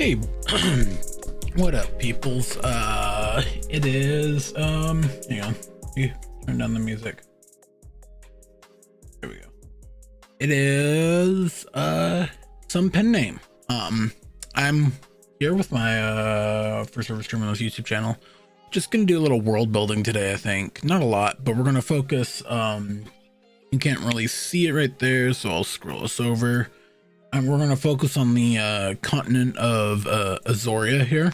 Hey, what up, peoples? It is, hang on, you turn down the music. There we go. It is, SomePenName. I'm here with my, first ever stream on this YouTube channel. Just gonna do a little world building today, I think. Not a lot, but we're gonna focus, you can't really see it right there, so I'll scroll us over. And we're going to focus on the continent of Azoria here.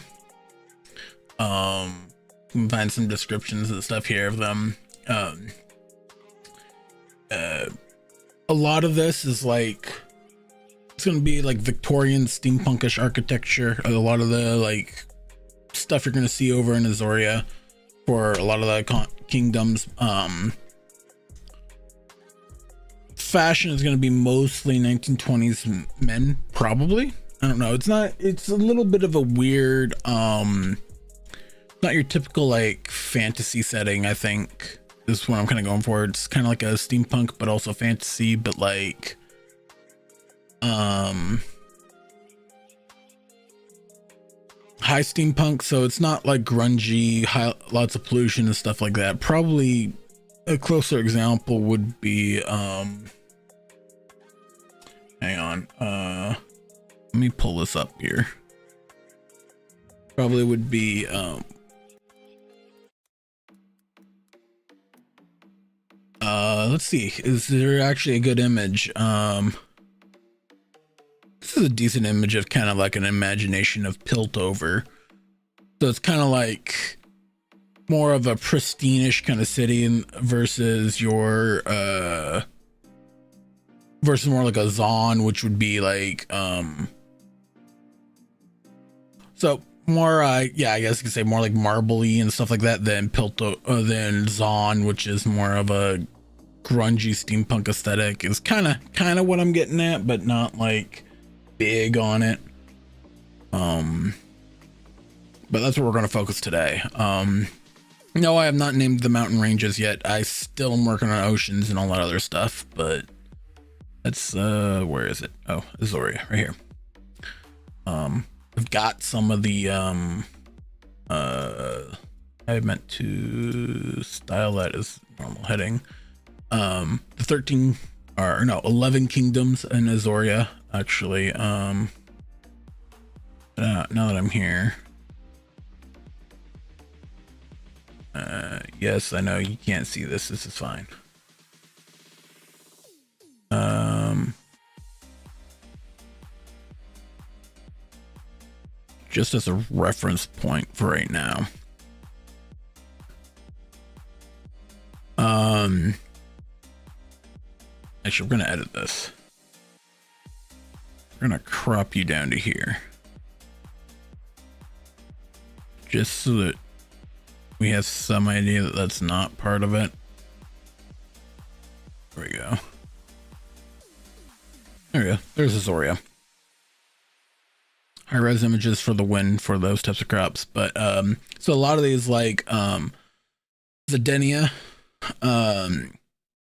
You can find some descriptions and stuff here of them. A lot of this is like, it's going to be like Victorian steampunkish architecture. A lot of the like stuff you're going to see over in Azoria for a lot of the kingdoms. Fashion is going to be mostly 1920s men, probably. I don't know. It's a little bit of a weird, not your typical like fantasy setting, I think is what I'm kind of going for. It's kind of like a steampunk, but also fantasy, but like, high steampunk. So it's not like grungy, lots of pollution and stuff like that. Probably a closer example would be, hang on, let me pull this up here. Probably would be, let's see, is there actually a good image? This is a decent image of kind of like an imagination of Piltover. So it's kind of like more of a pristine-ish kind of city versus your, versus more like a Zon, which would be like, so more, yeah, I guess you could say more like marbly and stuff like that than than Zon, which is more of a grungy steampunk aesthetic. Is kind of what I'm getting at, but not like big on it. But that's what we're going to focus today. No, I have not named the mountain ranges yet. I still am working on oceans and all that other stuff, but that's, where is it? Oh, Azoria, right here. I've got some of the, I meant to style that as normal heading. The 13, or no, 11 kingdoms in Azoria, actually. Now that I'm here. Yes, I know you can't see this. This is fine. Just as a reference point for right now. Actually, we're gonna edit this. We're gonna crop you down to here. Just so that we have some idea that that's not part of it. There we go. There we go. There's Azoria. High res images for the win for those types of crops. But so a lot of these like Zedenia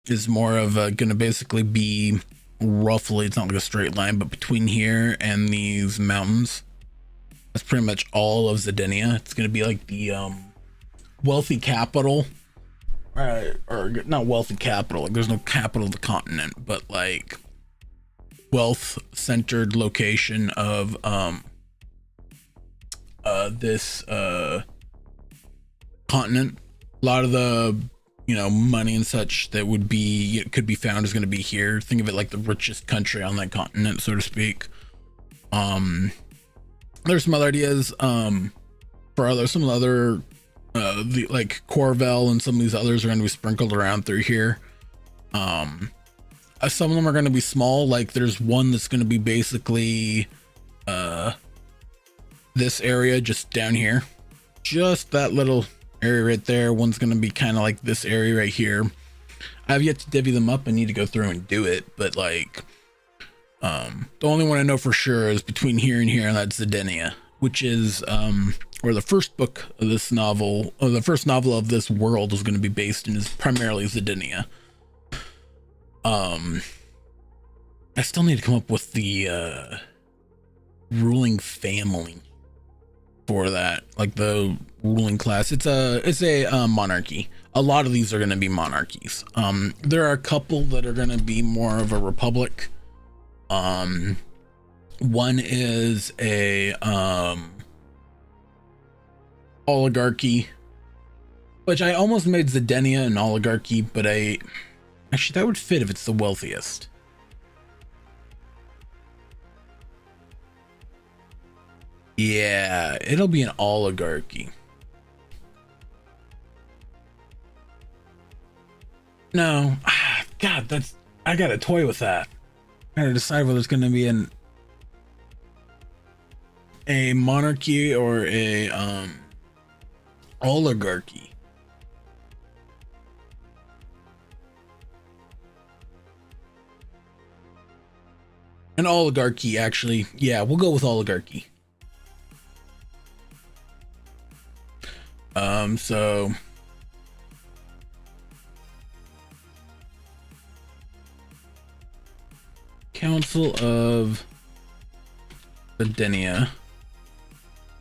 is more of gonna basically be roughly, it's not like a straight line, but between here and these mountains, that's pretty much all of Zedenia. It's gonna be like the wealthy capital, or not wealthy capital, like there's no capital of the continent, but like wealth centered location of this continent. A lot of the, you know, money and such that would be, it could be found, is going to be here. Think of it like the richest country on that continent, so to speak. There's some other ideas for some other the like Corvel and some of these others are going to be sprinkled around through here. Some of them are going to be small, like there's one that's going to be basically this area just down here, just that little area right there. One's going to be kind of like this area right here. I have yet to divvy them up. I need to go through and do it, but like the only one I know for sure is between here and here, and that's Zedenia, which is where the first book of this novel, or the first novel of this world, is going to be based in, is primarily Zedenia. I still need to come up with the ruling family for that, like the ruling class. It's a monarchy. A lot of these are going to be monarchies. There are a couple that are going to be more of a republic. One is a oligarchy, which I almost made Zedenia an oligarchy, but actually that would fit if it's the wealthiest. Yeah, it'll be an oligarchy. No, God, I gotta toy with that. I gotta decide whether it's gonna be a monarchy or a oligarchy. An oligarchy, actually. Yeah, we'll go with oligarchy. So Council of Zedenia.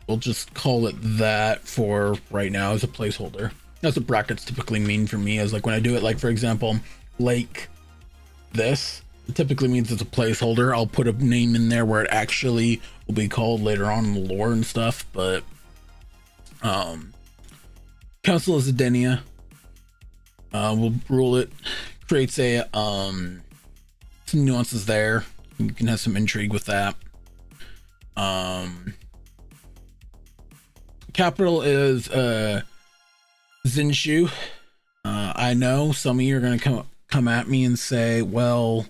We'll just call it that for right now as a placeholder. That's what brackets typically mean for me, as like when I do it, like for example, like this, it typically means it's a placeholder. I'll put a name in there where it actually will be called later on in the lore and stuff, but Council of Zedenia, we'll rule it, creates a some nuances there. You can have some intrigue with that. Capital is Zinshu. I know some of you are gonna come at me and say, well,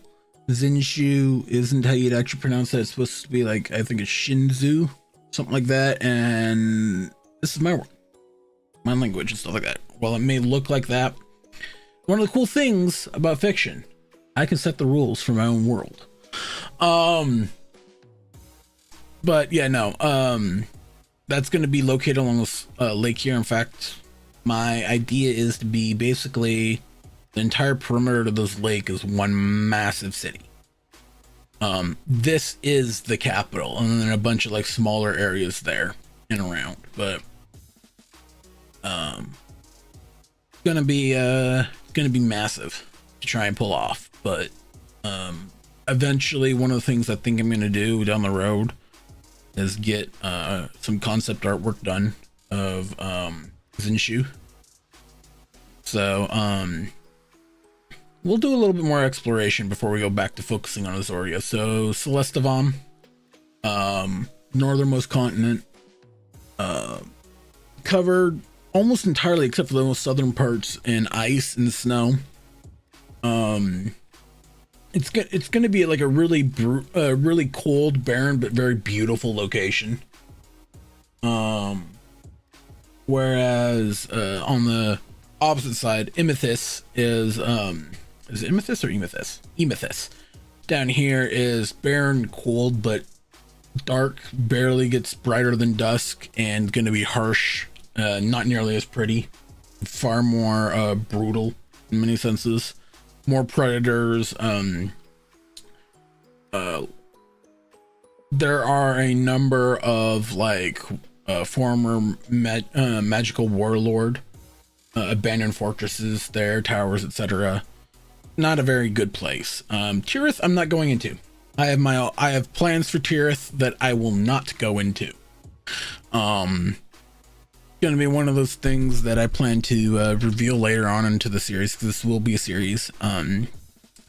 Zinshu isn't how you'd actually pronounce that. It's supposed to be like, I think it's Shinzu, something like that, and this is my world, my language and stuff like that. While it may look like that, one of the cool things about fiction, I can set the rules for my own world. But yeah, no, that's going to be located along this lake here. In fact, my idea is to be basically the entire perimeter of this lake is one massive city. This is the capital, and then a bunch of like smaller areas there and around, but gonna be massive to try and pull off. But eventually, one of the things I think I'm gonna do down the road is get some concept artwork done of Zinshu. So we'll do a little bit more exploration before we go back to focusing on Azoria. So Celestivam, northernmost continent, covered almost entirely except for the most southern parts in ice and snow. It's going to be like a really cold, barren, but very beautiful location. Whereas on the opposite side, Imethys is it Imethys or Emethys? Emethys. Down here is barren, cold, but dark, barely gets brighter than dusk, and going to be harsh, not nearly as pretty, far more brutal in many senses, more predators. There are a number of like former magical warlord abandoned fortresses there, towers, etc. Not a very good place. Tirith I'm not going into. I have plans for Tirith that I will not go into. Gonna be one of those things that I plan to reveal later on into the series, because this will be a series.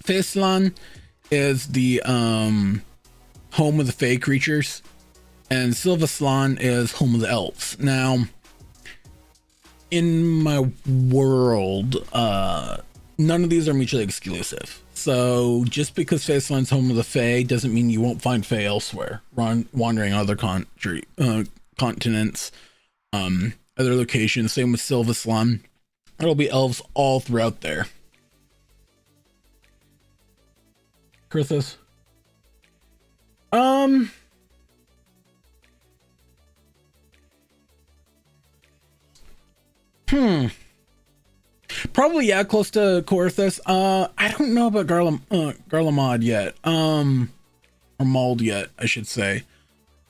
Faeslan is the home of the Fae creatures, and Sylvaslan is home of the elves. Now, in my world, none of these are mutually exclusive. So just because Faeslan's home of the Fae doesn't mean you won't find Fae elsewhere, wandering other continents, other locations. Same with Sylvaslan. There'll be elves all throughout there. Krithis. Probably, yeah, close to Korthus. I don't know about Garlemald yet. Or Mauld yet, I should say.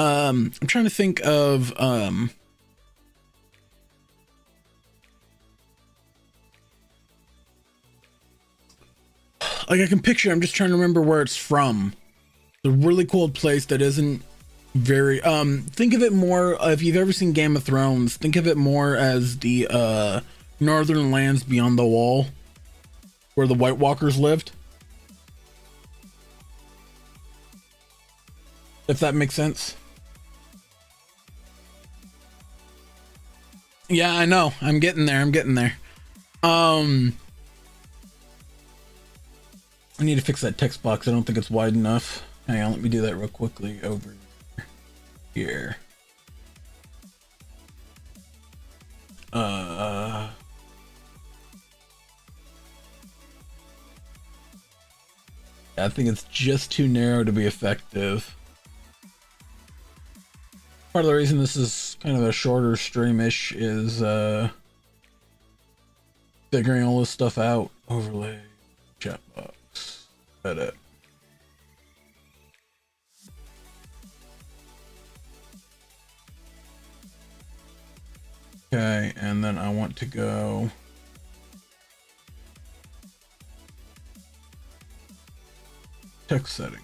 I'm trying to think of like I can picture, I'm just trying to remember where it's from. It's a really cold place that isn't very think of it more, if you've ever seen Game of Thrones, think of it more as the northern lands beyond the wall where the White Walkers lived, if that makes sense. Yeah, I know, I'm getting there. I need to fix that text box. I don't think it's wide enough. Hang on, let me do that real quickly over here. I think it's just too narrow to be effective. Part of the reason this is kind of a shorter streamish is figuring all this stuff out. Overlay, chat box, edit. Okay, and then I want to go text setting.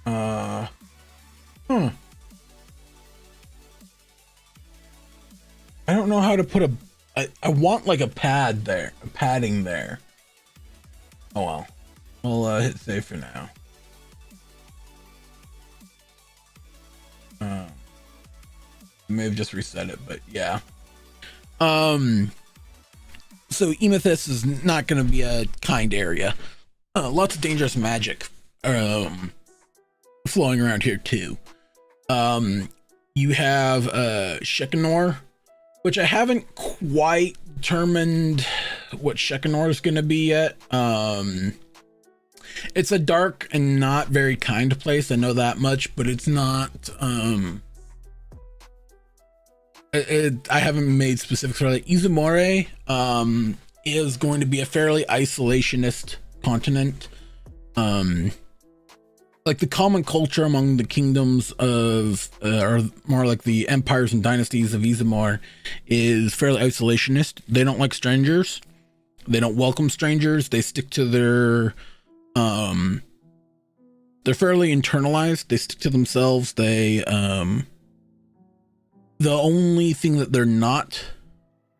I don't know how to put I want like a pad there, a padding there. Oh well. I'll hit save for now. May have just reset it, but yeah. So Emethys is not going to be a kind area. Lots of dangerous magic flowing around here too. You have Shekinor, which I haven't quite determined what Shekinor is going to be yet. It's a dark and not very kind place, I know that much, but it's not I haven't made specifics for it. Izumore is going to be a fairly isolationist continent. Like the common culture among the kingdoms of or more like the empires and dynasties of Izumore is fairly isolationist. They don't like strangers, they don't welcome strangers, they stick to their they're fairly internalized, they stick to themselves. They the only thing that they're not,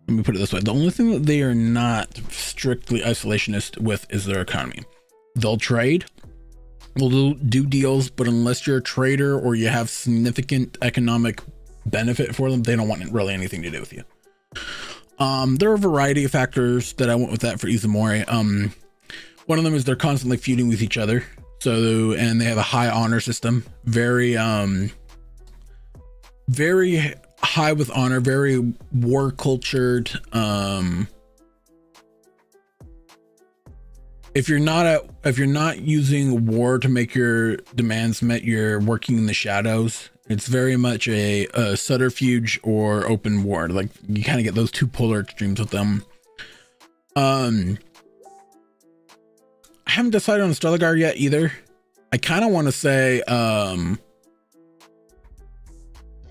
let me put it this way, the only thing that they are not strictly isolationist with is their economy. They'll trade, they'll do deals, but unless you're a trader or you have significant economic benefit for them, they don't want really anything to do with you. There are a variety of factors that I went with that for Izumori. One of them is they're constantly feuding with each other. So, and they have a high honor system, very high with honor, very war cultured. If you're not using war to make your demands met, you're working in the shadows. It's very much a subterfuge or open war. Like you kind of get those two polar extremes with them. I haven't decided on Streligar yet either. I kind of want to say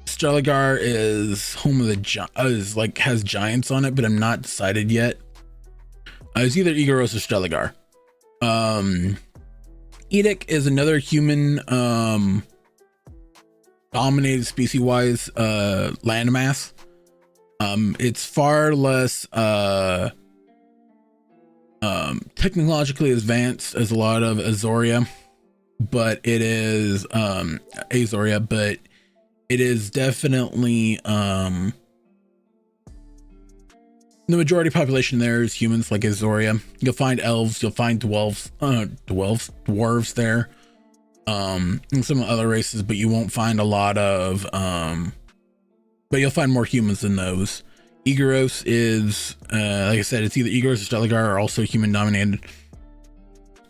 Streligar is home of the has giants on it, but I'm not decided yet. It's either Igorros or Streligar. Edic is another human dominated species wise landmass. It's far less technologically advanced as a lot of Azoria, but it is Azoria, but it is definitely the majority population there is humans like Azoria. You'll find elves, you'll find dwarves there, and some other races, but you won't find a lot of but you'll find more humans than those. Igorros is like I said, it's either Igorros or Streligar are also human dominated.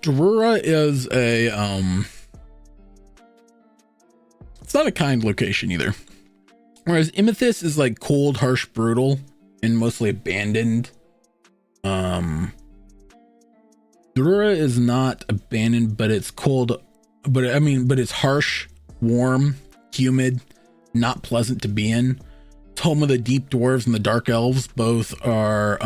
Drura is a it's not a kind location either. Whereas Emethys is like cold, harsh, brutal, and mostly abandoned. Drura is not abandoned, but it's cold, but it's harsh, warm, humid, not pleasant to be in. It's home of the deep dwarves and the dark elves. Both are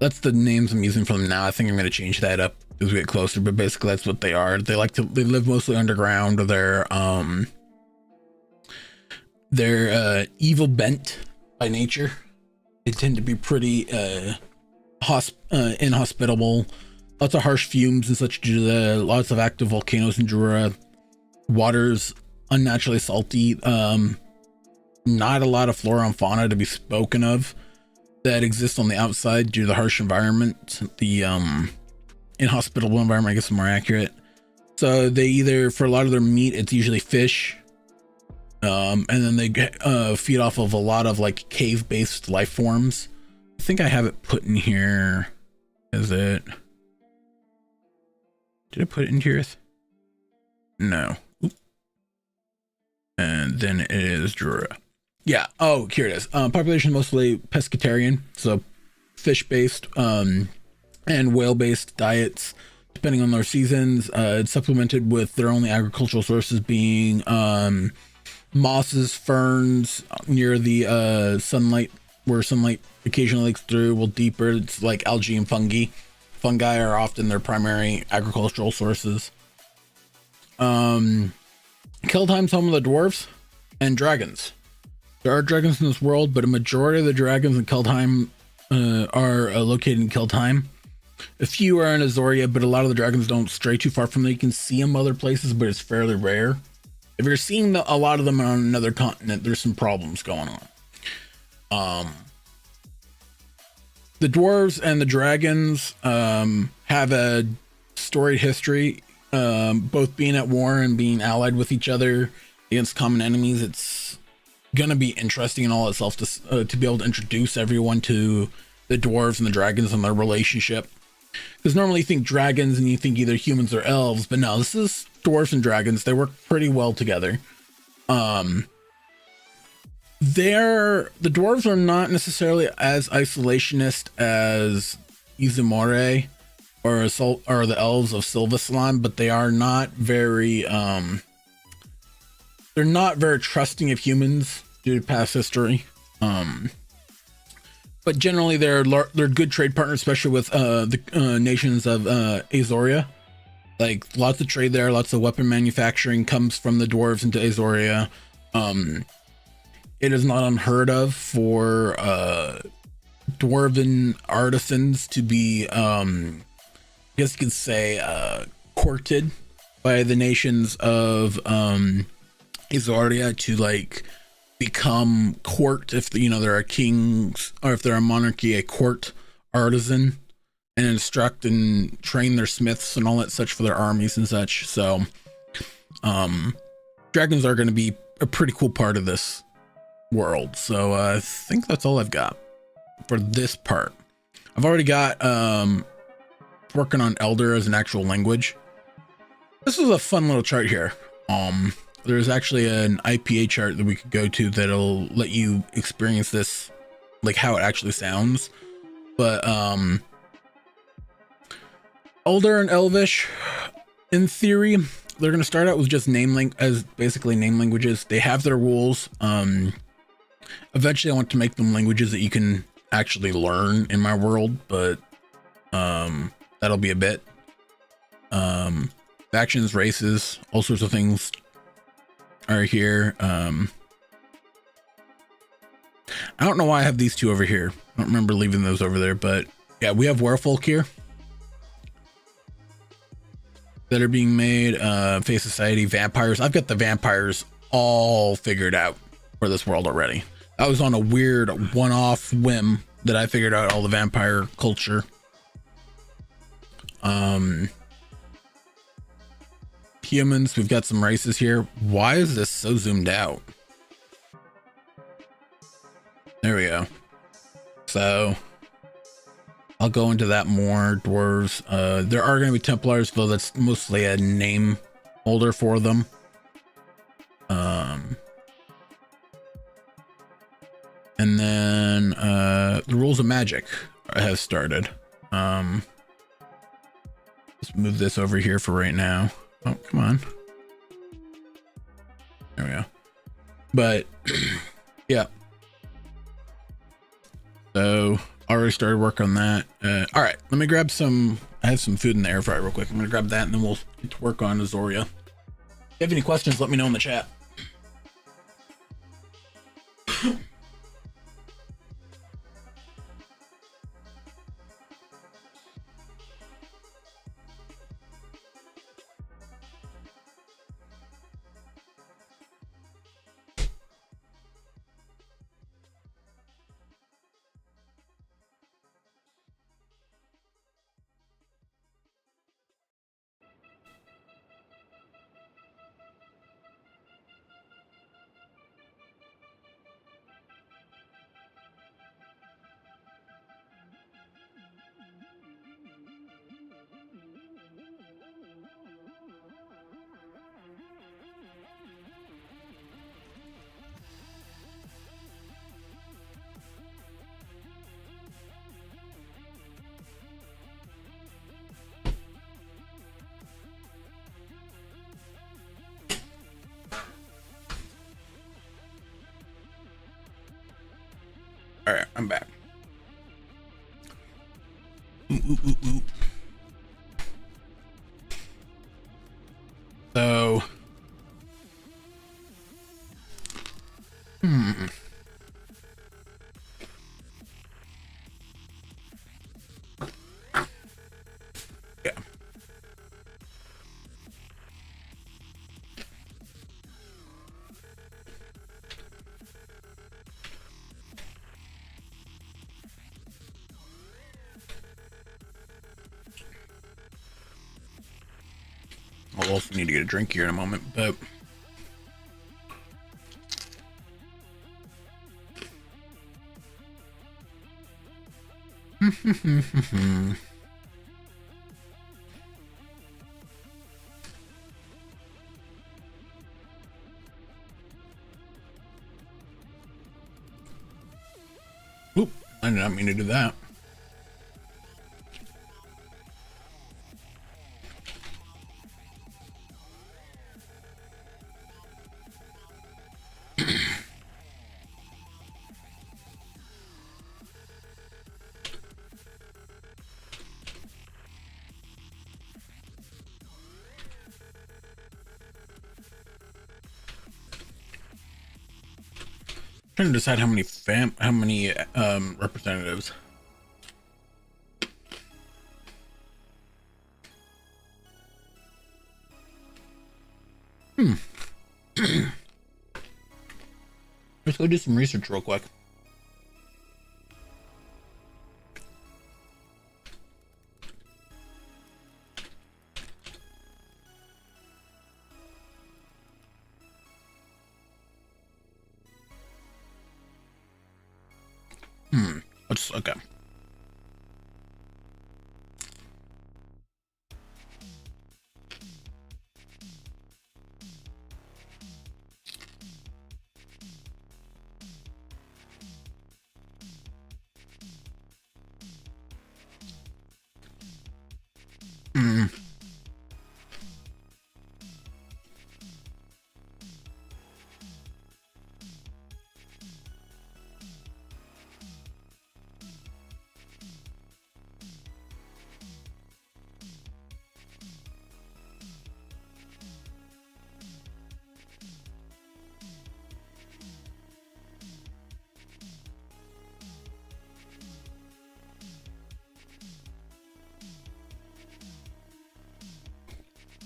that's the names I'm using for them now. I think I'm going to change that up as we get closer, but basically that's what they are. They live mostly underground. They're evil bent by nature. They tend to be pretty inhospitable. Lots of harsh fumes and such due to lots of active volcanoes in Drura. Water's unnaturally salty. Not a lot of flora and fauna to be spoken of that exist on the outside due to the harsh environment. The inhospitable environment, I guess, is more accurate. So they either, for a lot of their meat, it's usually fish, and then they feed off of a lot of like cave-based life forms. I think I have it put in here. Did I put it in here? No. Oop. And then it is Drura. Yeah. Oh, here it is. Population mostly pescatarian, so fish-based and whale-based diets, depending on their seasons. It's supplemented with their only agricultural sources being mosses, ferns near the sunlight, where sunlight occasionally leaks through. Well, deeper, it's like algae and fungi. Fungi are often their primary agricultural sources. Keldheim's home of the dwarves and dragons. There are dragons in this world, but a majority of the dragons in Keldheim are located in Keldheim. A few are in Azoria, but a lot of the dragons don't stray too far from there. You can see them other places, but it's fairly rare. If you're seeing a lot of them on another continent, there's some problems going on. The dwarves and the dragons have a storied history, both being at war and being allied with each other against common enemies. It's gonna be interesting in all itself to be able to introduce everyone to the dwarves and the dragons and their relationship. Because normally you think dragons and you think either humans or elves, but no, this is dwarves and dragons. They work pretty well together. The dwarves are not necessarily as isolationist as Izumore or the elves of Sylvaslime, but they are not very they're not very trusting of humans due to past history. But generally they're good trade partners, especially with the nations of Azoria. Like lots of trade there, lots of weapon manufacturing comes from the dwarves into Azoria. It is not unheard of for dwarven artisans to be, I guess you could say, courted by the nations of Azoria to like become court, if there are kings, or if they're a monarchy, a court artisan, and instruct and train their smiths and all that such for their armies and such. So dragons are going to be a pretty cool part of this world. So I think that's all I've got for this part. I've already got working on Elder as an actual language. This is a fun little chart here. There's actually an IPA chart that we could go to that'll let you experience this, like how it actually sounds. But Elder and Elvish, in theory, they're going to start out with just basically name languages. They have their rules. Eventually I want to make them languages that you can actually learn in my world, but that'll be a bit. Factions, races, all sorts of things are here. I don't know why I have these two over here. I don't remember leaving those over there, but yeah, we have werewolf here that are being made. Face Society, vampires. I've got the vampires all figured out for this world already. I was on a weird one-off whim that I figured out all the vampire culture. Humans, we've got some races here. Why is this so zoomed out? There we go. So I'll go into that more. Dwarves, there are going to be Templars, though that's mostly a name holder for them. And then the rules of magic has started. Let's move this over here for right now. Oh, come on. There we go. But yeah. So already started work on that. All right, let me grab some. I have some food in the air fryer real quick. I'm gonna grab that and then we'll get to work on Azoria. If you have any questions, let me know in the chat. All right, I'm back. Ooh. So, yeah. I'll also need to get a drink here in a moment, but oop, I did not mean to do that. Trying to decide how many representatives. Let's go do some research real quick. Let's okay.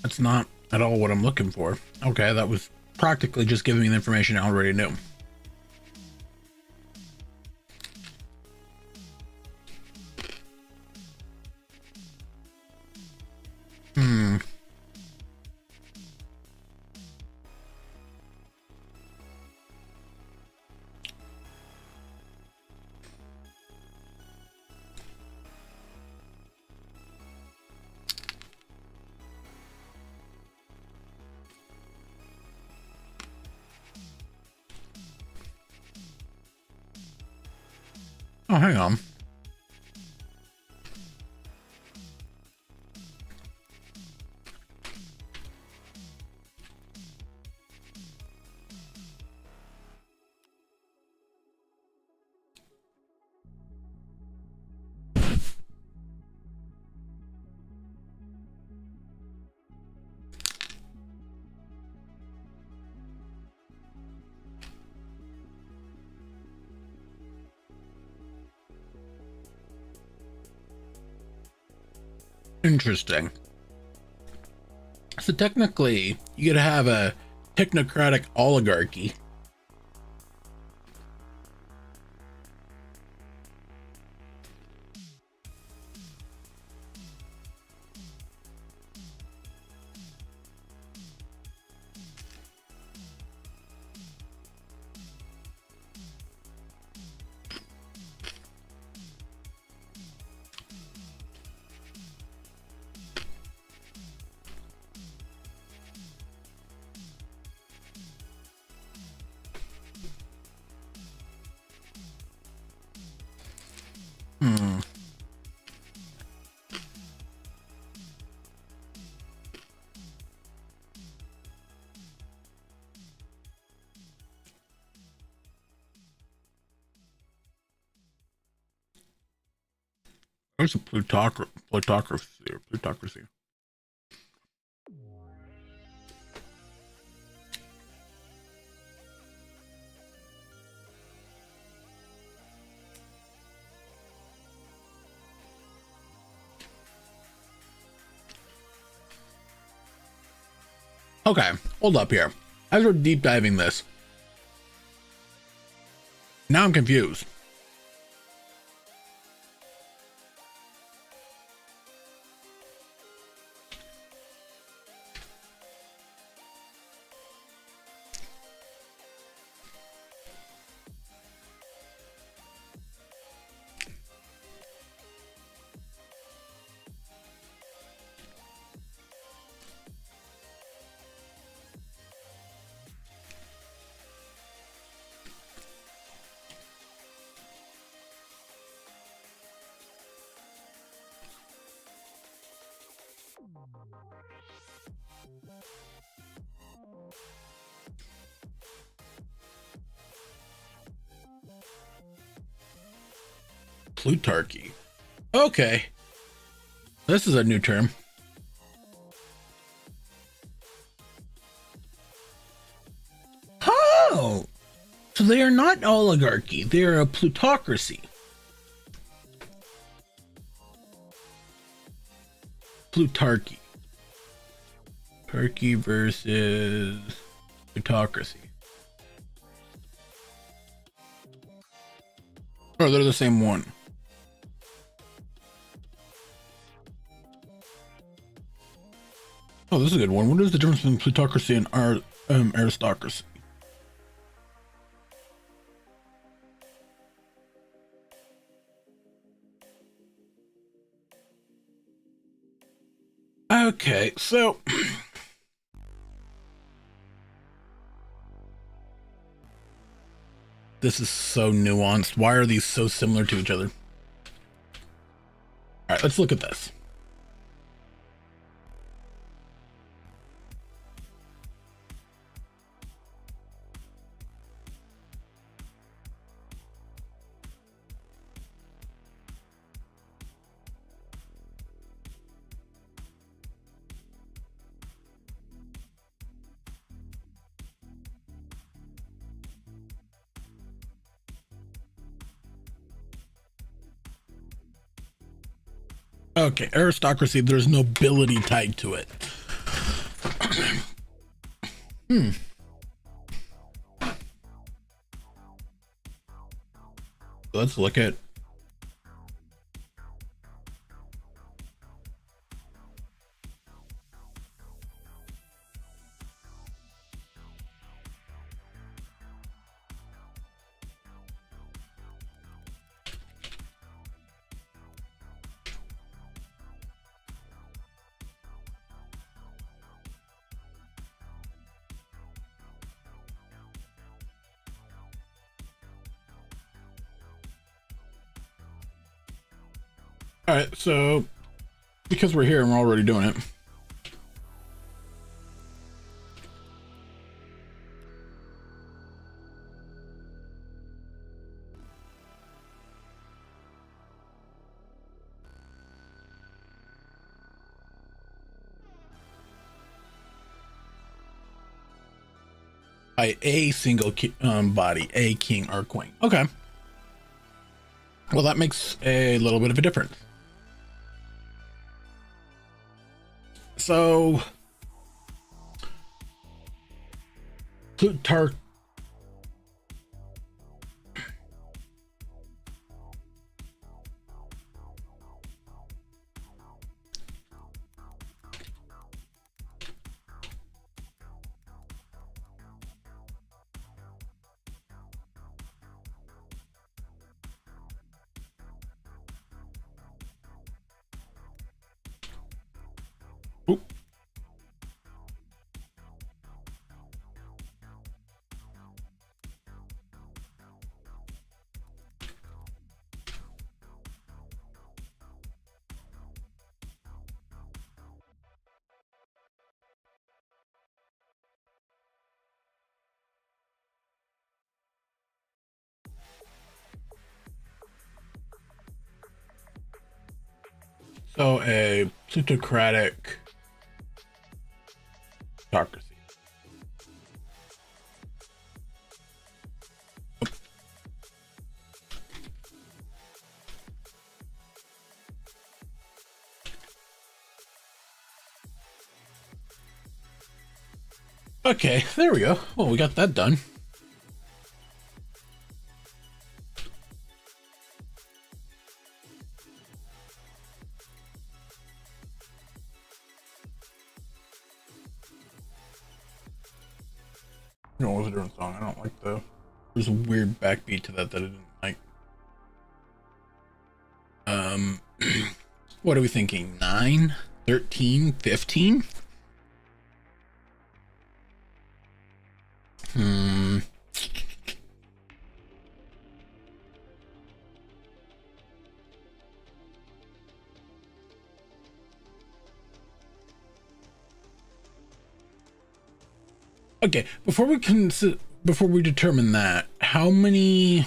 That's not at all what I'm looking for. Okay, that was practically just giving me the information I already knew. Oh, hang on. Interesting. So technically, you could have a technocratic oligarchy. There's a plutocracy. Okay, hold up here. As we're deep diving this, now I'm confused. Plutarchy. Okay. This is a new term. Oh! So they are not oligarchy, they are a plutocracy. Plutarchy. Plutarchy versus plutocracy. Oh, they're the same one. Oh, this is a good one. What is the difference between plutocracy and aristocracy? Okay, so this is so nuanced. Why are these so similar to each other? All right, let's look at this. Okay, aristocracy, there's nobility tied to it. Let's look at All right, so because we're here and we're already doing it. By a single body, a king or queen. Okay. Well, that makes a little bit of a difference. So, Plutarch. Oop. So a plutocratic autocracy. Okay, there we go. Well, we got that done. You know, it was a different song. I don't like the. There's a weird backbeat to that I didn't like. What are we thinking? 9, 13, 15? Okay, before we determine that, how many,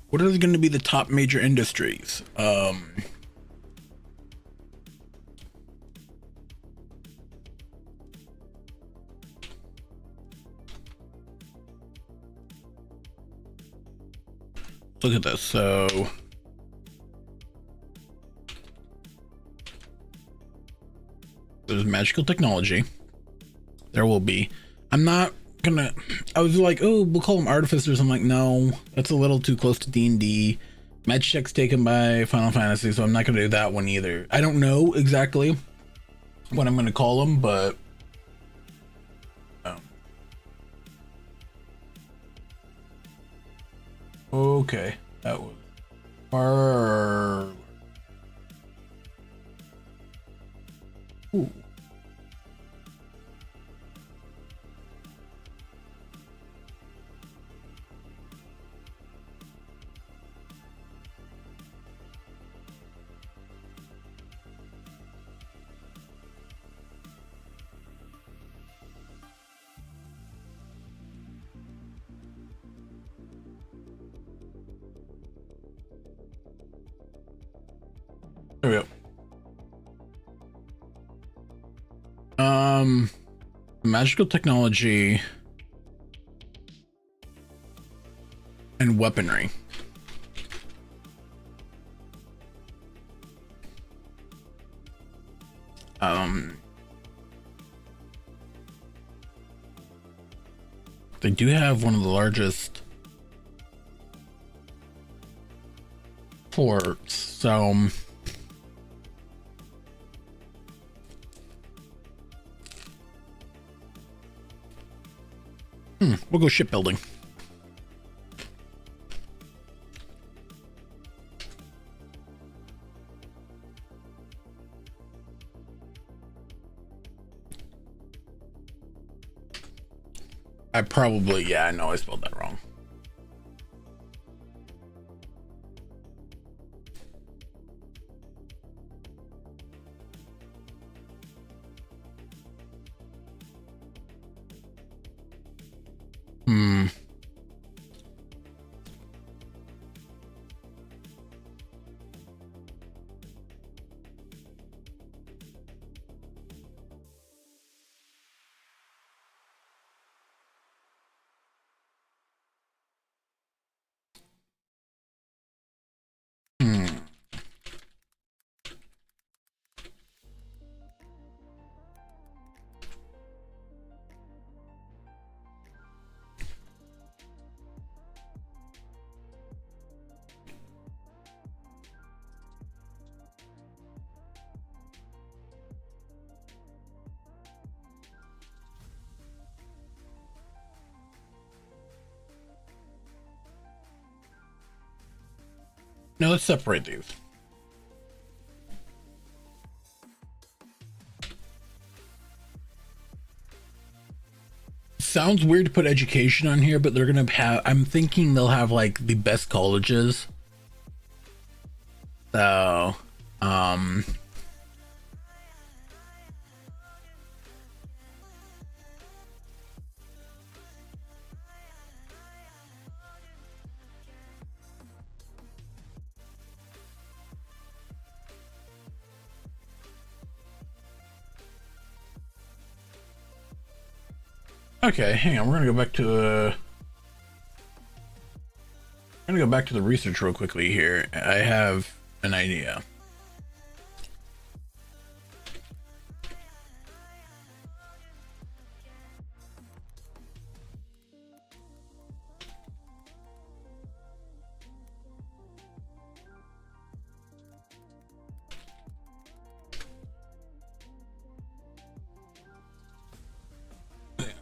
what are going to be the top major industries? Look at this. So there's magical technology. There will be. I'm not gonna. I was like, oh, we'll call them artificers. I'm like, no, that's a little too close to D&D. Magic's taken by Final Fantasy, so I'm not gonna do that one either. I don't know exactly what I'm gonna call them, but okay, that was far. Ooh. There we go. Magical technology and weaponry. They do have one of the largest ports, so we'll go shipbuilding. Yeah, I know I spelled that wrong. Now let's separate these. Sounds weird to put education on here, but they're gonna have, I'm thinking they'll have like the best colleges. So, okay, hang on. We're gonna go back to the research real quickly here. I have an idea.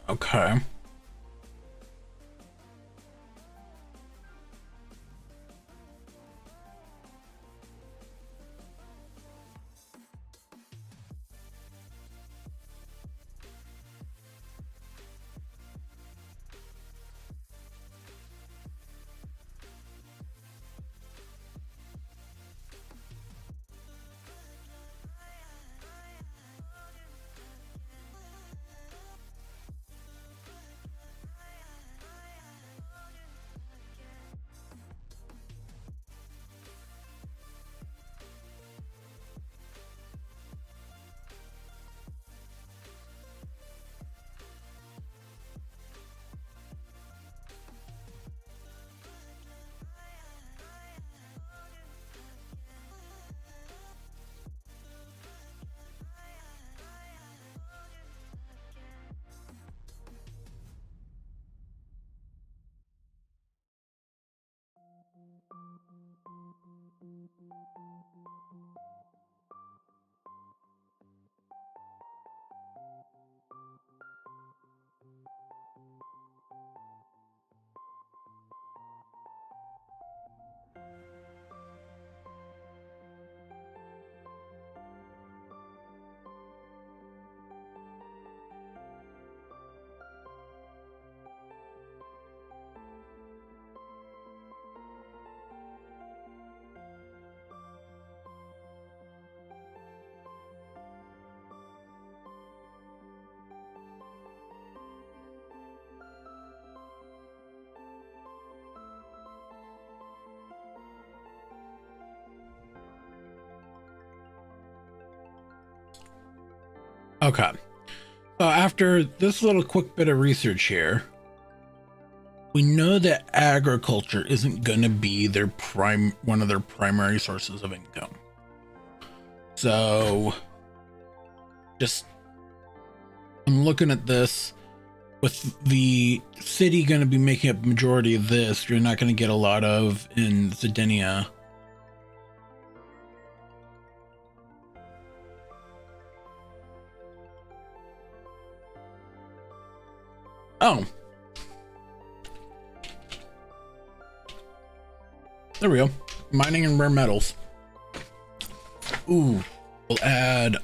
Okay. Okay. So after this little quick bit of research here, we know that agriculture isn't going to be one of their primary sources of income. So just, I'm looking at this with the city going to be making up the majority of this. You're not going to get a lot of in Zidania. Oh, there we go. Mining and rare metals. Ooh, we'll add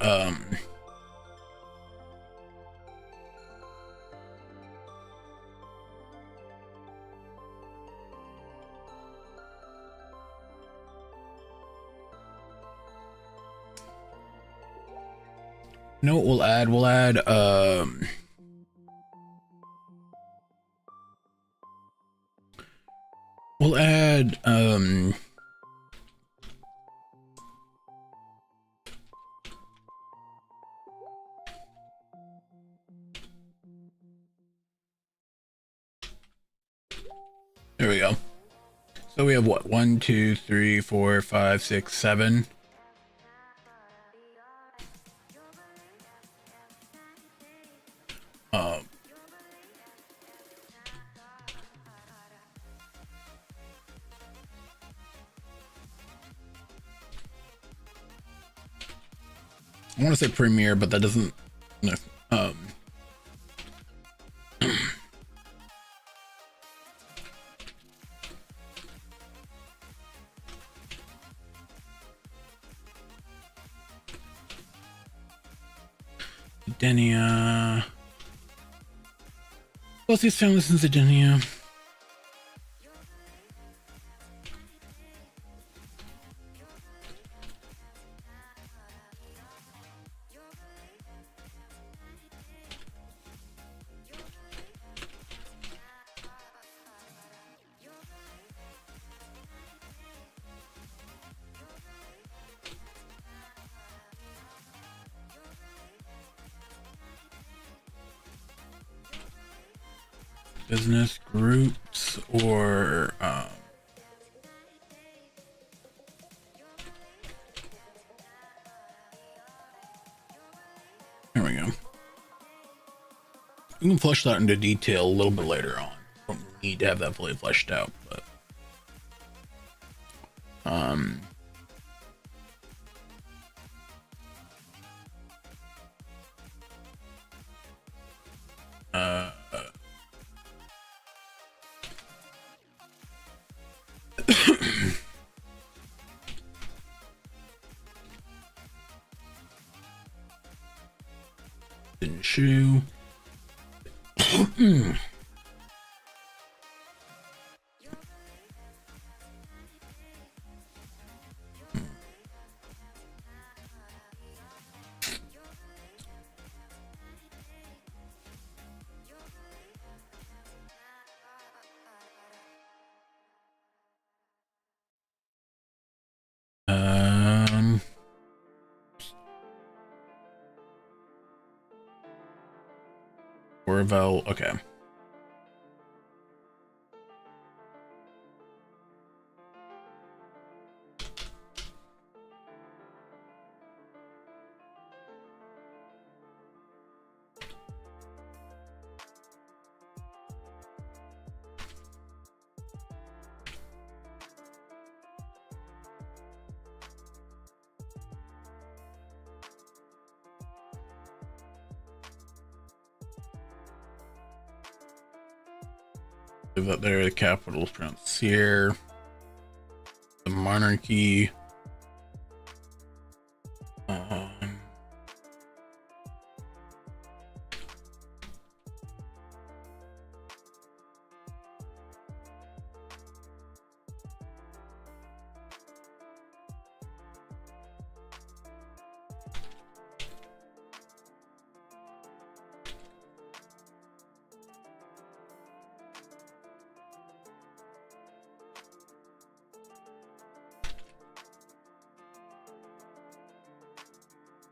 you know what we'll add? We'll add there we go. So we have what? 1, 2, 3, 4, 5, 6, 7. I want to say premier, but that doesn't. No, Zedenia. Both these families in Zedenia. Business groups or there we go. We can flesh that into detail a little bit later on. Don't need to have that fully fleshed out, but shoe. Orville, okay. That there, the capital is pronounced here. The monarchy.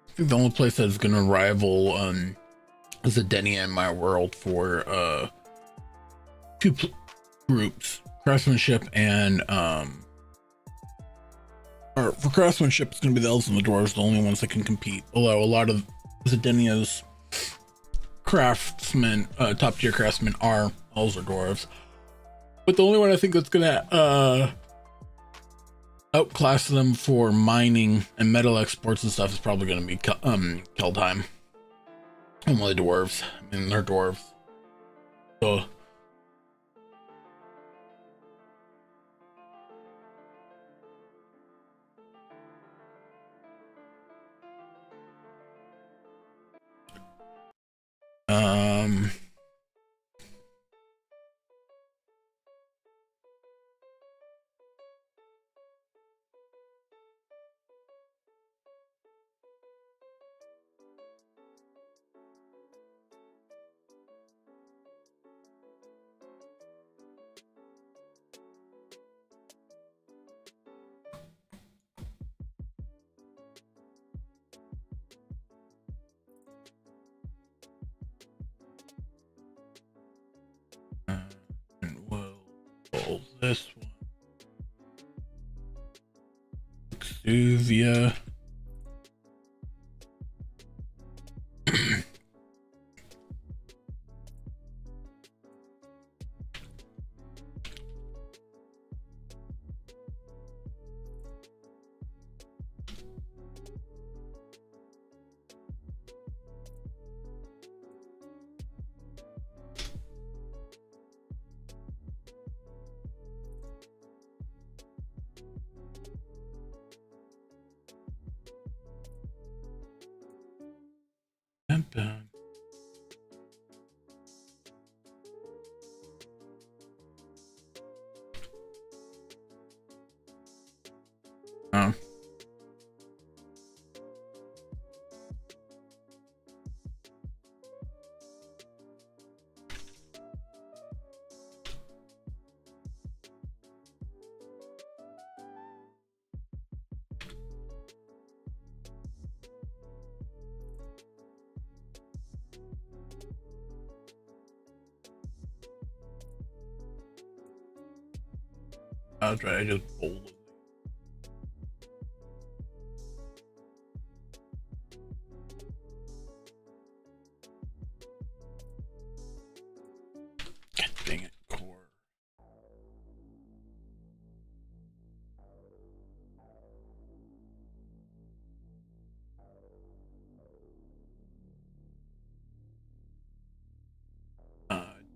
I think the only place that's gonna rival Zedenia in my world for two groups, craftsmanship and or for craftsmanship it's gonna be the elves and the dwarves, the only ones that can compete. Although a lot of Zedenia's craftsmen, top tier craftsmen are elves or dwarves. But the only one I think that's gonna outclass them for mining and metal exports and stuff is probably going to be Keldheim. And the dwarves. I mean, they're dwarves. So. And we'll pull this one. Exuvia. I'll try. I just bold. God dang it, core.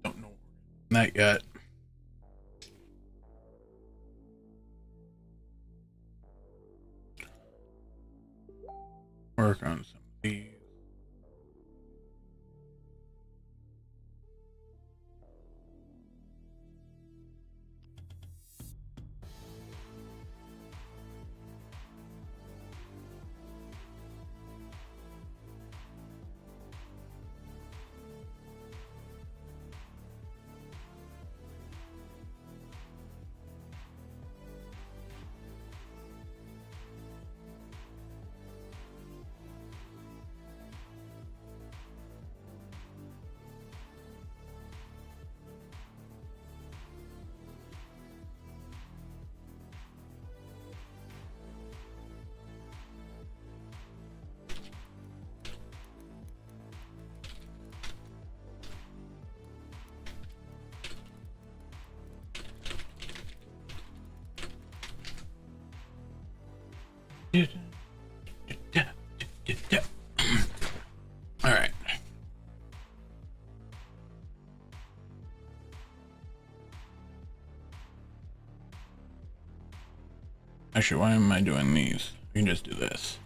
Don't know that yet. Work on some of these. All right. Actually, why am I doing these? I can just do this.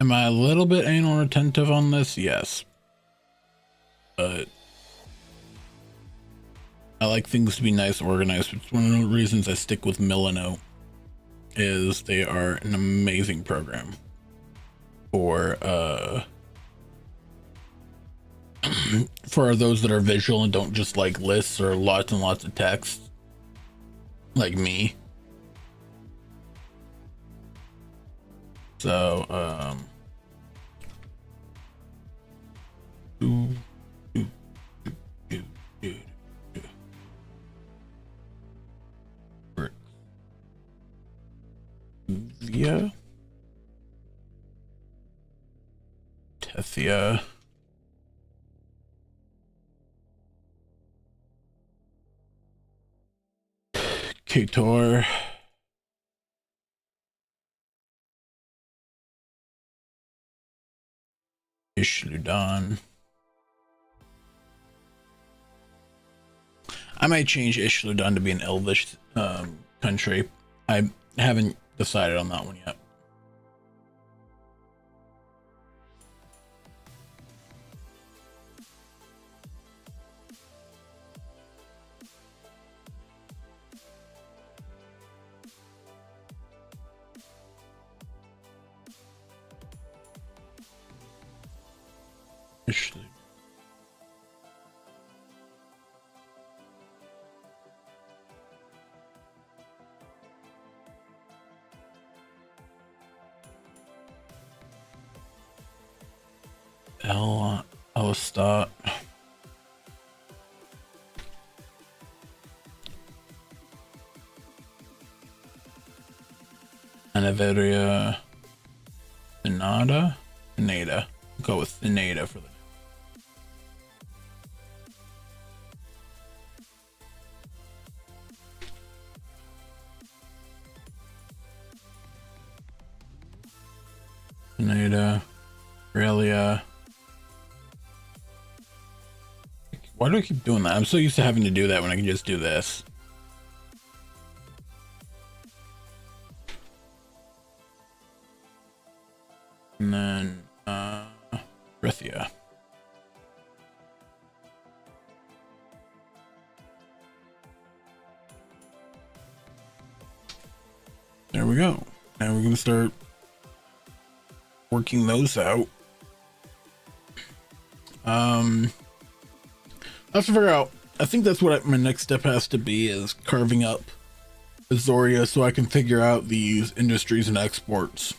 Am I a little bit anal retentive on this? Yes. But I like things to be nice, organized. It's one of the reasons I stick with Milano is they are an amazing program for for those that are visual and don't just like lists or lots and lots of text like me. So yeah, Tethia, Kator, Ishludan. I might change Ishludan to be an Elvish country. I haven't decided on that one yet. Ishludan. Elistat. Anaveria. Thanada. Go with Thanada for the Thanada. Aurelia. Why do I keep doing that? I'm so used to having to do that when I can just do this. And then Rithia. There we go. Now we're gonna start working those out. I have to figure out, I think that's what my next step has to be, is carving up Azoria so I can figure out these industries and exports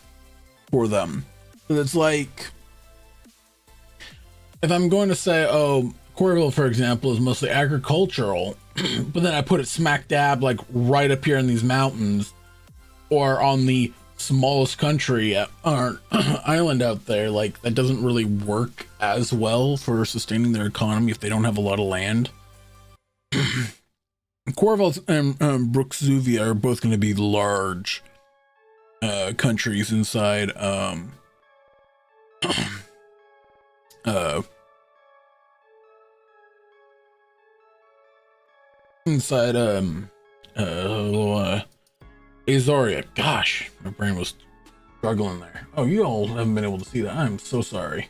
for them. It's like, if I'm going to say, oh, Corville, for example, is mostly agricultural, but then I put it smack dab, like right up here in these mountains, or on the smallest country or island out there, like that doesn't really work as well for sustaining their economy if they don't have a lot of land. Corville and Brookzuvia are both going to be large countries inside inside Azoria. Gosh, my brain was struggling there. Oh, you all haven't been able to see that. I'm so sorry.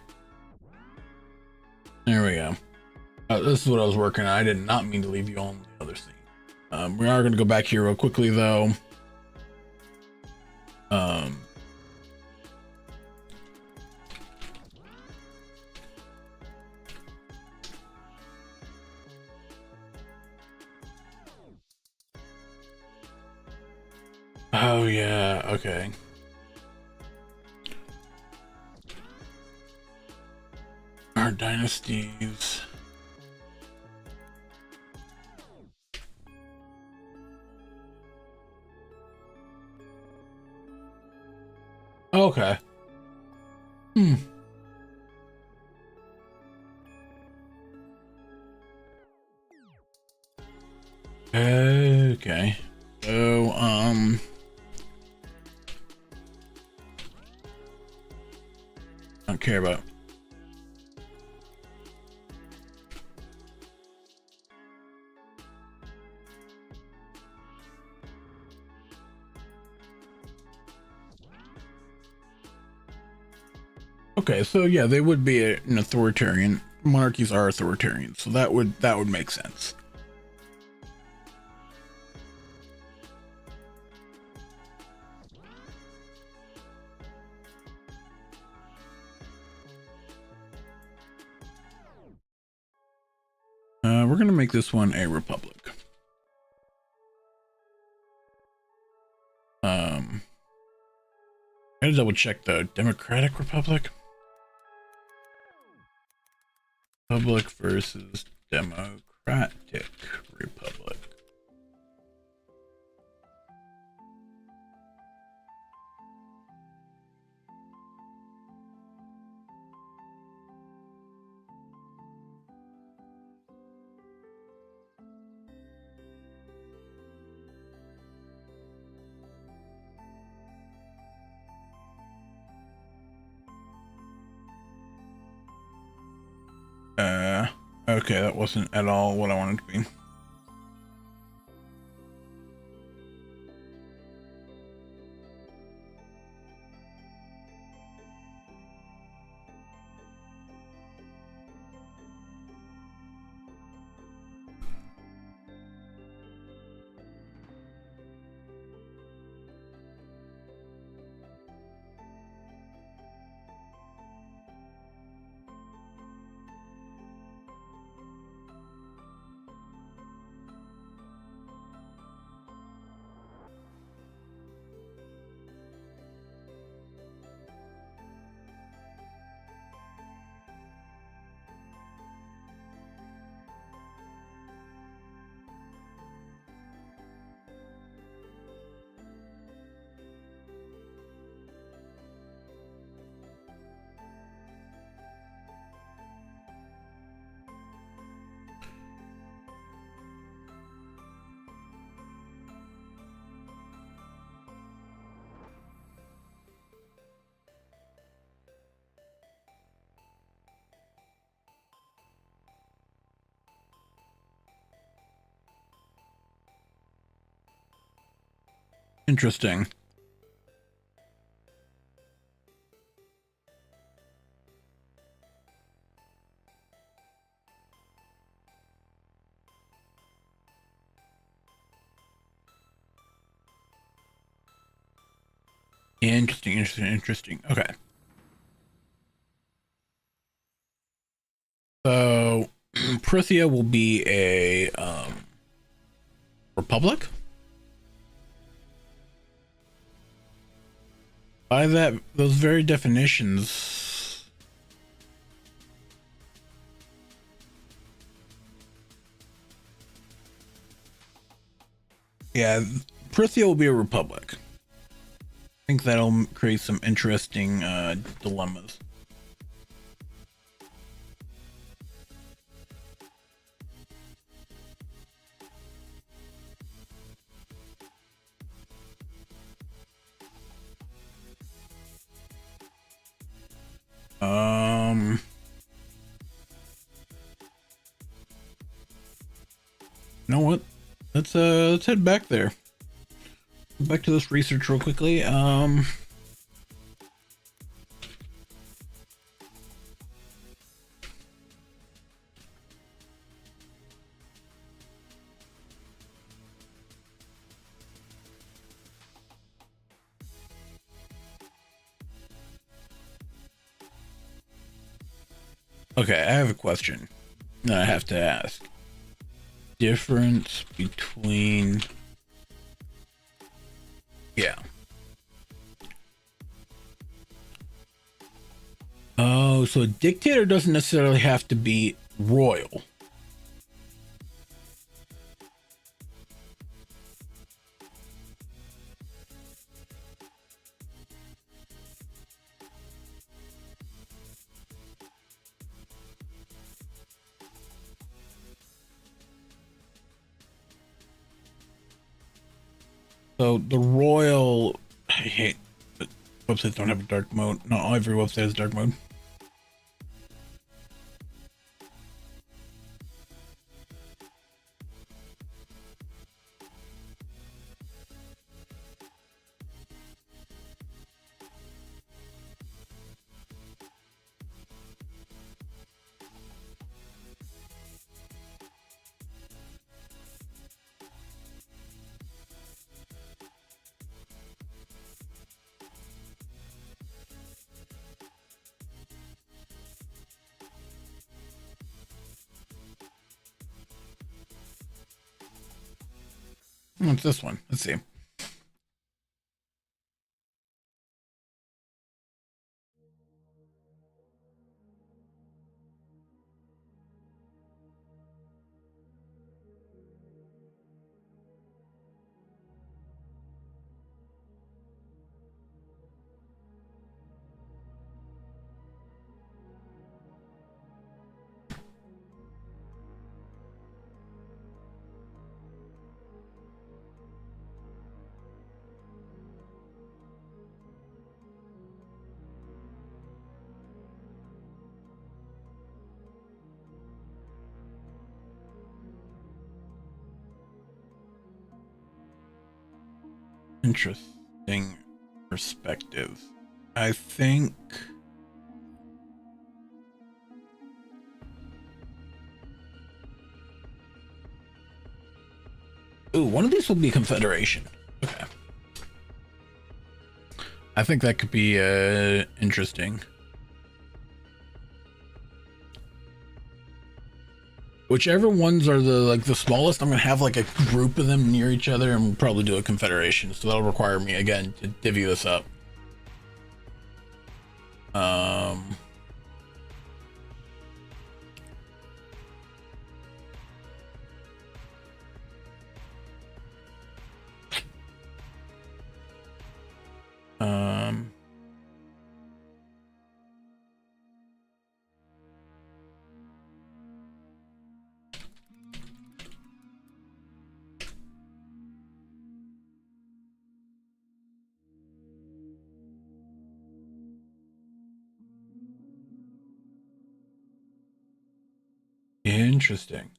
There we go. This is what I was working on. I did not mean to leave you on the other scene. We are going to go back here real quickly, though. Oh, yeah. Okay. Our dynasties. Okay. Okay. So, I don't care about. Okay, so yeah, they would be an authoritarian. Monarchies are authoritarian, so that would make sense. We're gonna make this one a republic. I gotta double check the Democratic Republic. Republic versus Democratic Republic. Okay, that wasn't at all what I wanted to be. Interesting. Interesting. Okay. So, Prithia will be a republic. By that, those very definitions. Yeah, Prithia will be a republic. I think that'll create some interesting dilemmas. You know what? Let's head back there. Back to this research real quickly. Okay, I have a question that I have to ask. Difference between... Yeah. Oh, so a dictator doesn't necessarily have to be royal. So the royal... I hate... Websites don't have a dark mode. Not every website has dark mode. What's this one? Let's see. Interesting perspective. I think... Ooh, one of these will be Confederation. Okay. I think that could be interesting. Whichever ones are the smallest, I'm gonna have like a group of them near each other, and we'll probably do a confederation. So that'll require me again to divvy this up. Interesting.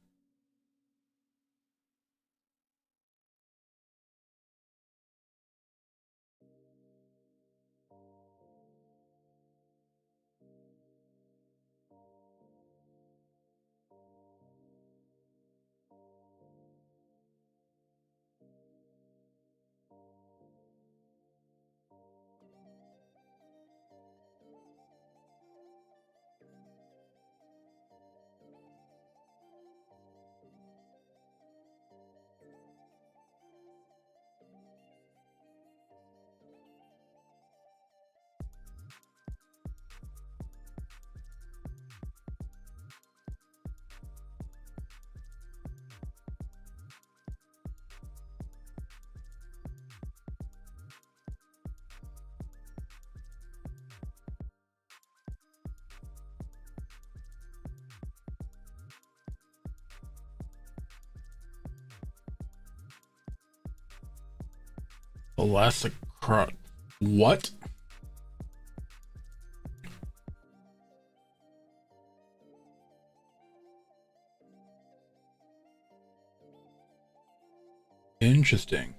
Elastic crop. What? Interesting.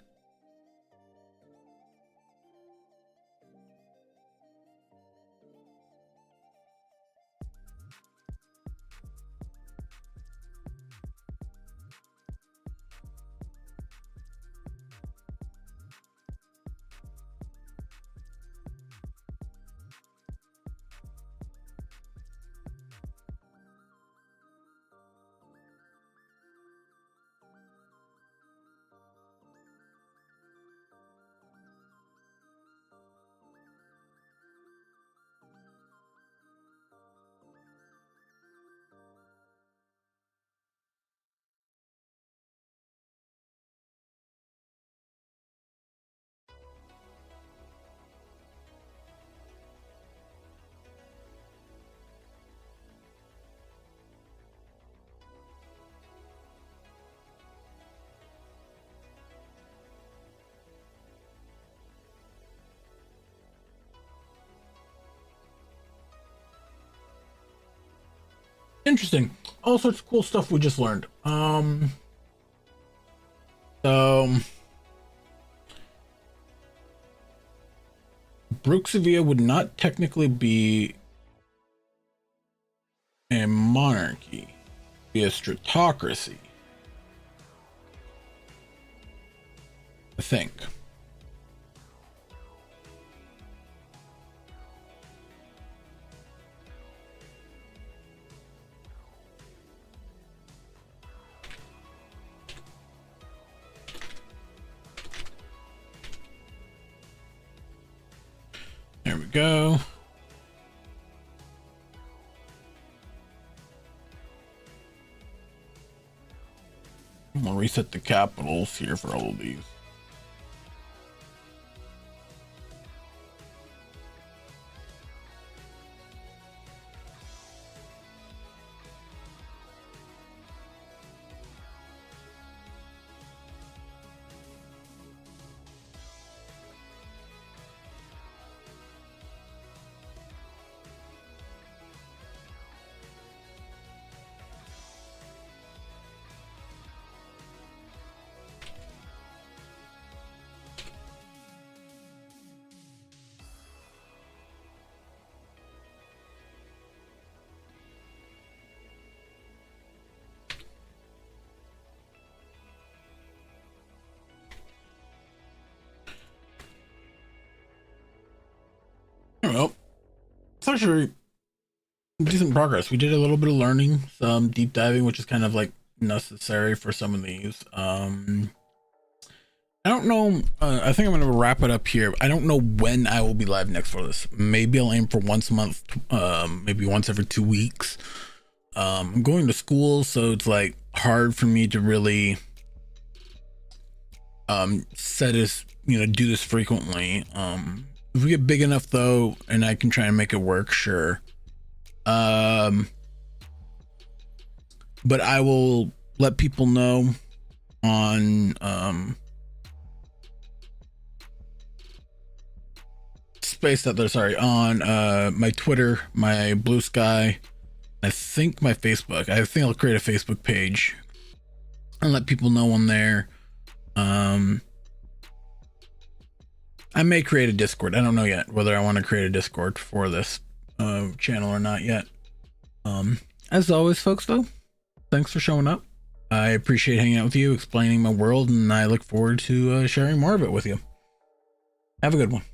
Interesting. All sorts of cool stuff we just learned. So Bruxavia would not technically be a monarchy, be a stratocracy. I think. There we go. I'm gonna reset the capitals here for all of these. Well, it's actually decent progress. We did a little bit of learning, some deep diving, which is kind of like necessary for some of these. I don't know. I think I'm going to wrap it up here. I don't know when I will be live next for this. Maybe I'll aim for once a month, maybe once every 2 weeks. I'm going to school, so it's like hard for me to really set this, do this frequently. If we get big enough though, and I can try and make it work, sure. But I will let people know on space out there, sorry, on my Twitter, my Blue Sky, I think my Facebook. I think I'll create a Facebook page and let people know on there. I may create a Discord. I don't know yet whether I want to create a Discord for this channel or not yet. As always, folks, though, thanks for showing up. I appreciate hanging out with you, explaining my world, and I look forward to sharing more of it with you. Have a good one.